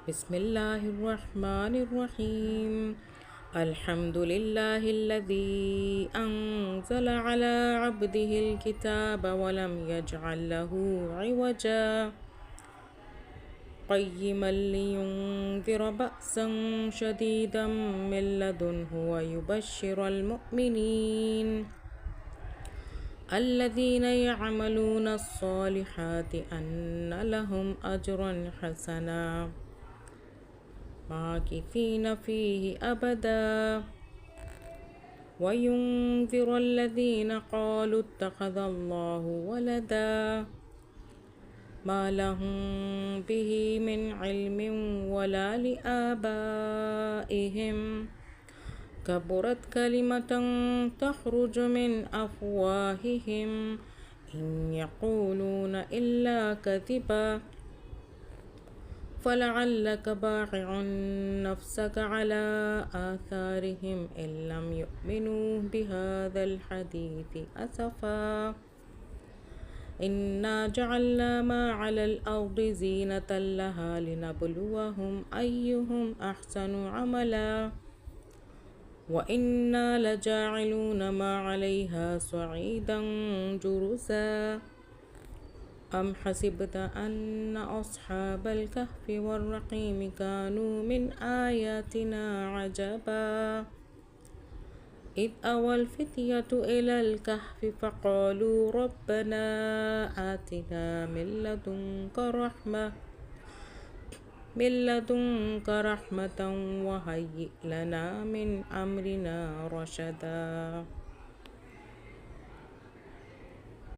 بسم الله الرحمن الرحيم. الحمد لله الذي أنزل على عبده الكتاب ولم يجعل له عوجا قيما لينذر بأسا شديدا من لدنه ويبشر المؤمنين الذين يعملون الصالحات أن لهم أجرا حسنا ماكثين فيه أبدا وينذر الذين قالوا اتخذ الله ولدا ما لهم به من علم ولا لآبائهم كبرت كلمة تخرج من أفواههم إن يقولون إلا كذبا فلعلك باخع نفسك على آثارهم إن لم يؤمنوا بهذا الحديث أسفا إنا جعلنا ما على الأرض زينة لها لنبلوهم أيهم أحسن عملا وإنا لجاعلون ما عليها صعيدا جرزا أم حسبت أن أصحاب الكهف والرقيم كانوا من آياتنا عجبا إذ أوى الفتية إلى الكهف فقالوا ربنا آتنا من لدنك رحمة وهيئ لنا من أمرنا رشدا.